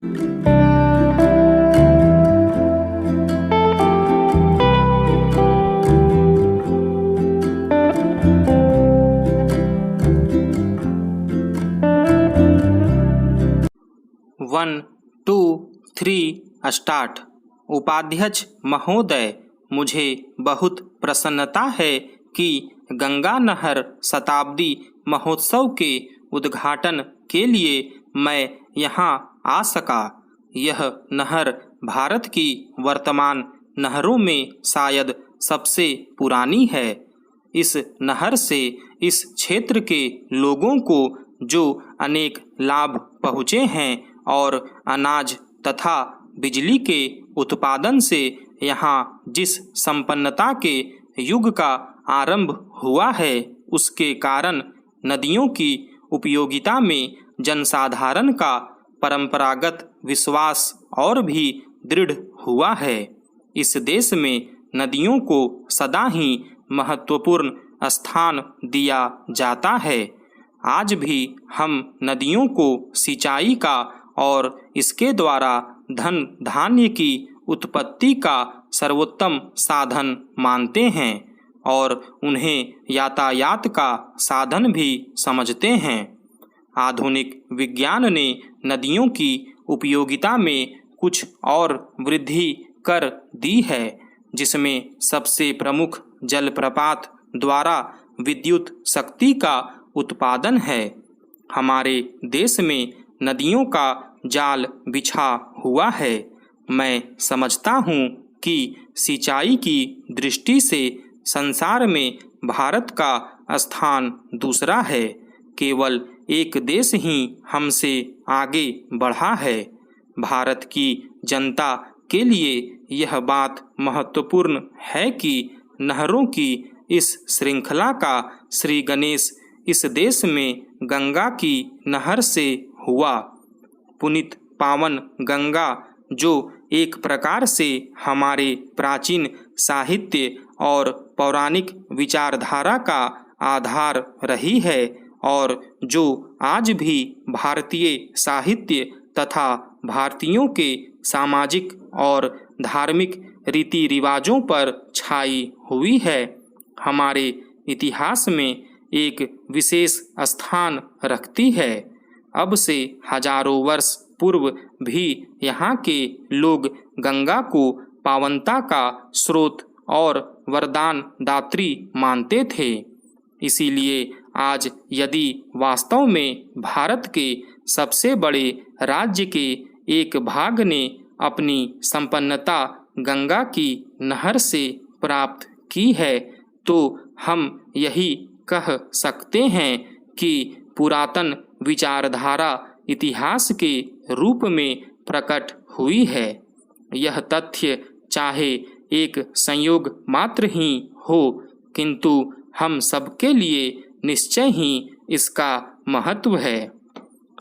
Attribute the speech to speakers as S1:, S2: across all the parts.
S1: 1, 2, 3 start. उपाध्यक्ष महोदय, मुझे बहुत प्रसन्नता है कि गंगा नहर शताब्दी महोत्सव के उद्घाटन के लिए मैं यहाँ आ सका। यह नहर भारत की वर्तमान नहरों में शायद सबसे पुरानी है। इस नहर से इस क्षेत्र के लोगों को जो अनेक लाभ पहुँचे हैं और अनाज तथा बिजली के उत्पादन से यहाँ जिस संपन्नता के युग का आरंभ हुआ है, उसके कारण नदियों की उपयोगिता में जनसाधारण का परंपरागत विश्वास और भी दृढ़ हुआ है। इस देश में नदियों को सदा ही महत्वपूर्ण स्थान दिया जाता है। आज भी हम नदियों को सिंचाई का और इसके द्वारा धन धान्य की उत्पत्ति का सर्वोत्तम साधन मानते हैं और उन्हें यातायात का साधन भी समझते हैं। आधुनिक विज्ञान ने नदियों की उपयोगिता में कुछ और वृद्धि कर दी है, जिसमें सबसे प्रमुख जलप्रपात द्वारा विद्युत शक्ति का उत्पादन है। हमारे देश में नदियों का जाल बिछा हुआ है। मैं समझता हूँ कि सिंचाई की दृष्टि से संसार में भारत का स्थान दूसरा है। केवल एक देश ही हमसे आगे बढ़ा है। भारत की जनता के लिए यह बात महत्वपूर्ण है कि नहरों की इस श्रृंखला का श्री गणेश इस देश में गंगा की नहर से हुआ। पुनीत पावन गंगा, जो एक प्रकार से हमारे प्राचीन साहित्य और पौराणिक विचारधारा का आधार रही है और जो आज भी भारतीय साहित्य तथा भारतीयों के सामाजिक और धार्मिक रीति रिवाजों पर छाई हुई है, हमारे इतिहास में एक विशेष स्थान रखती है। अब से हजारों वर्ष पूर्व भी यहाँ के लोग गंगा को पावनता का स्रोत और वरदान दात्री मानते थे। इसीलिए आज यदि वास्तव में भारत के सबसे बड़े राज्य के एक भाग ने अपनी संपन्नता गंगा की नहर से प्राप्त की है, तो हम यही कह सकते हैं कि पुरातन विचारधारा इतिहास के रूप में प्रकट हुई है। यह तथ्य चाहे एक संयोग मात्र ही हो, किंतु हम सबके लिए निश्चय ही इसका महत्व है।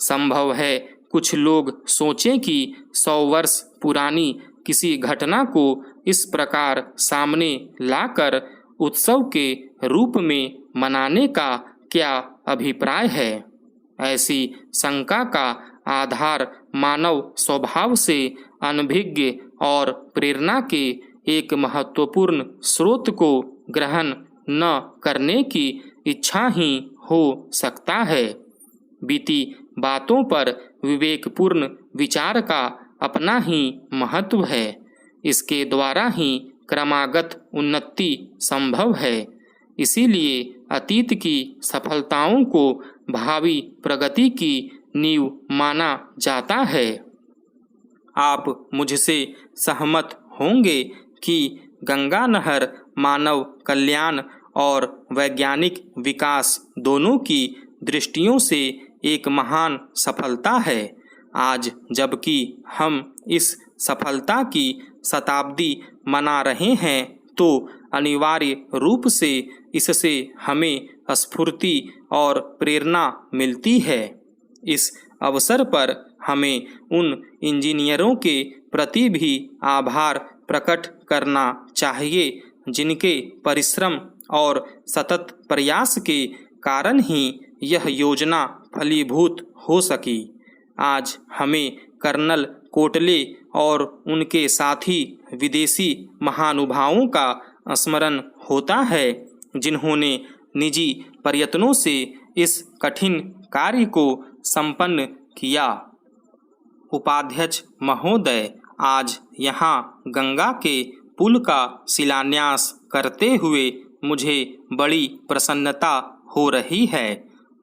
S1: संभव है कुछ लोग सोचें कि 100 वर्ष पुरानी किसी घटना को इस प्रकार सामने लाकर उत्सव के रूप में मनाने का क्या अभिप्राय है। ऐसी शंका का आधार मानव स्वभाव से अनभिज्ञ और प्रेरणा के एक महत्वपूर्ण स्रोत को ग्रहण न करने की इच्छा ही हो सकता है। बीती बातों पर विवेकपूर्ण विचार का अपना ही महत्व है। इसके द्वारा ही क्रमागत उन्नति संभव है। इसीलिए अतीत की सफलताओं को भावी प्रगति की नींव माना जाता है। आप मुझसे सहमत होंगे कि गंगा नहर मानव कल्याण और वैज्ञानिक विकास दोनों की दृष्टियों से एक महान सफलता है। आज जबकि हम इस सफलता की शताब्दी मना रहे हैं, तो अनिवार्य रूप से इससे हमें स्फूर्ति और प्रेरणा मिलती है। इस अवसर पर हमें उन इंजीनियरों के प्रति भी आभार प्रकट करना चाहिए, जिनके परिश्रम और सतत प्रयास के कारण ही यह योजना फलीभूत हो सकी। आज हमें कर्नल कोटले और उनके साथी विदेशी महानुभावों का स्मरण होता है, जिन्होंने निजी प्रयत्नों से इस कठिन कार्य को संपन्न किया। उपाध्यक्ष महोदय, आज यहाँ गंगा के पुल का शिलान्यास करते हुए मुझे बड़ी प्रसन्नता हो रही है।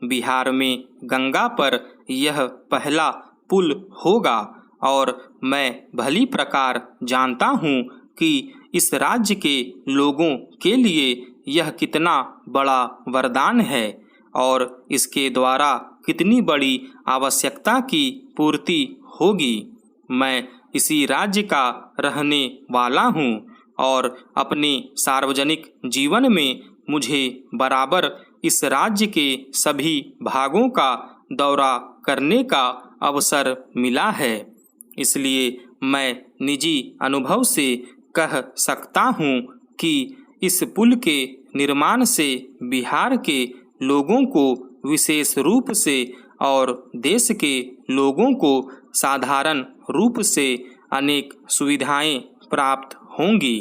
S1: बिहार में गंगा पर यह पहला पुल होगा और मैं भली प्रकार जानता हूँ कि इस राज्य के लोगों के लिए यह कितना बड़ा वरदान है और इसके द्वारा कितनी बड़ी आवश्यकता की पूर्ति होगी। मैं इसी राज्य का रहने वाला हूँ और अपने सार्वजनिक जीवन में मुझे बराबर इस राज्य के सभी भागों का दौरा करने का अवसर मिला है। इसलिए मैं निजी अनुभव से कह सकता हूँ कि इस पुल के निर्माण से बिहार के लोगों को विशेष रूप से और देश के लोगों को साधारण रूप से अनेक सुविधाएं प्राप्त होंगी।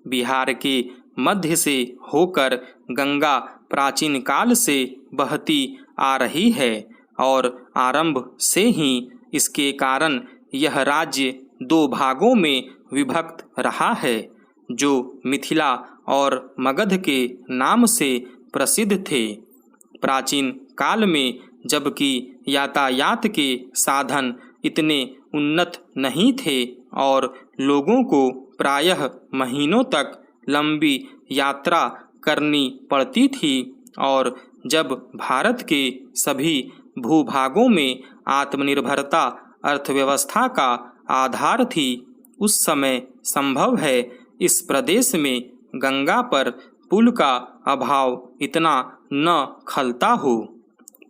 S1: बिहार के मध्य से होकर गंगा प्राचीन काल से बहती आ रही है और आरंभ से ही इसके कारण यह राज्य दो भागों में विभक्त रहा है, जो मिथिला और मगध के नाम से प्रसिद्ध थे। प्राचीन काल में जबकि यातायात के साधन इतने उन्नत नहीं थे और लोगों को प्रायः महीनों तक लंबी यात्रा करनी पड़ती थी और जब भारत के सभी भूभागों में आत्मनिर्भरता अर्थव्यवस्था का आधार थी, उस समय संभव है इस प्रदेश में गंगा पर पुल का अभाव इतना न खलता हो।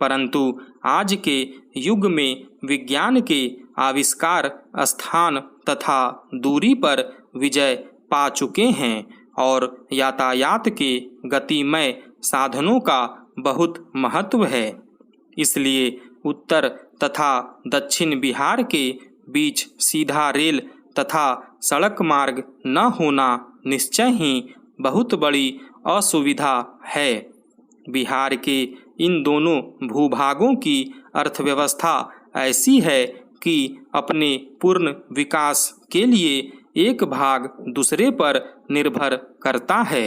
S1: परंतु आज के युग में विज्ञान के आविष्कार स्थान तथा दूरी पर विजय पा चुके हैं और यातायात के गतिमय साधनों का बहुत महत्व है। इसलिए उत्तर तथा दक्षिण बिहार के बीच सीधा रेल तथा सड़क मार्ग न होना निश्चय ही बहुत बड़ी असुविधा है। बिहार के इन दोनों भूभागों की अर्थव्यवस्था ऐसी है कि अपने पूर्ण विकास के लिए एक भाग दूसरे पर निर्भर करता है।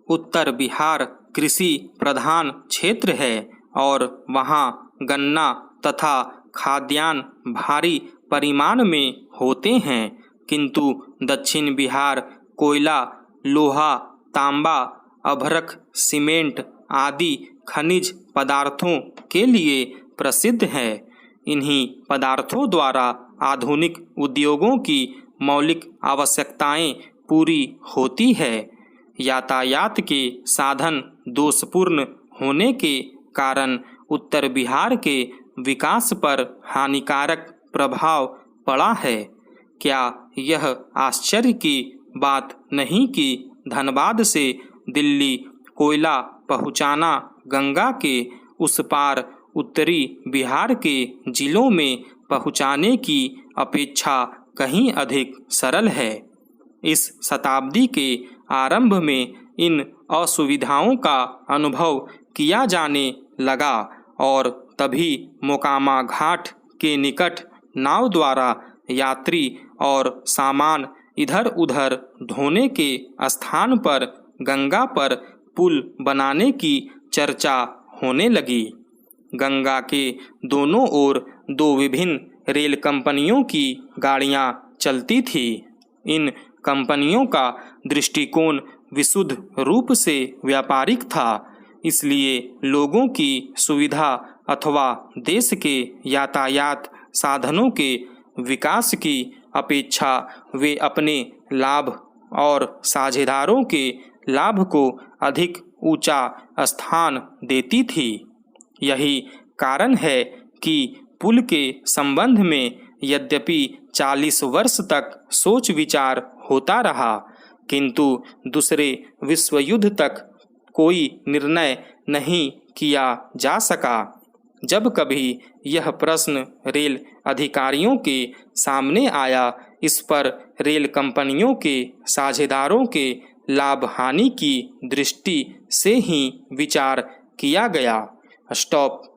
S1: उत्तर बिहार कृषि प्रधान क्षेत्र है और वहाँ गन्ना तथा खाद्यान्न भारी परिमाण में होते हैं, किंतु दक्षिण बिहार कोयला, लोहा, तांबा, अभ्रक, सीमेंट आदि खनिज पदार्थों के लिए प्रसिद्ध है। इन्हीं पदार्थों द्वारा आधुनिक उद्योगों की मौलिक आवश्यकताएं पूरी होती है। यातायात के साधन दोषपूर्ण होने के कारण उत्तर बिहार के विकास पर हानिकारक प्रभाव पड़ा है। क्या यह आश्चर्य की बात नहीं कि धनबाद से दिल्ली कोयला पहुंचाना गंगा के उस पार उत्तरी बिहार के जिलों में पहुंचाने की अपेक्षा कहीं अधिक सरल है। इस शताब्दी के आरंभ में इन असुविधाओं का अनुभव किया जाने लगा और तभी मोकामा घाट के निकट नाव द्वारा यात्री और सामान इधर उधर ढोने के स्थान पर गंगा पर पुल बनाने की चर्चा होने लगी। गंगा के दोनों ओर दो विभिन्न रेल कंपनियों की गाड़ियां चलती थी। इन कंपनियों का दृष्टिकोण विशुद्ध रूप से व्यापारिक था, इसलिए लोगों की सुविधा अथवा देश के यातायात साधनों के विकास की अपेक्षा वे अपने लाभ और साझेदारों के लाभ को अधिक ऊंचा स्थान देती थी। यही कारण है कि पुल के संबंध में यद्यपि 40 वर्ष तक सोच विचार होता रहा, किंतु दूसरे विश्व युद्ध तक कोई निर्णय नहीं किया जा सका। जब कभी यह प्रश्न रेल अधिकारियों के सामने आया, इस पर रेल कंपनियों के साझेदारों के लाभ हानि की दृष्टि से ही विचार किया गया। स्टॉप।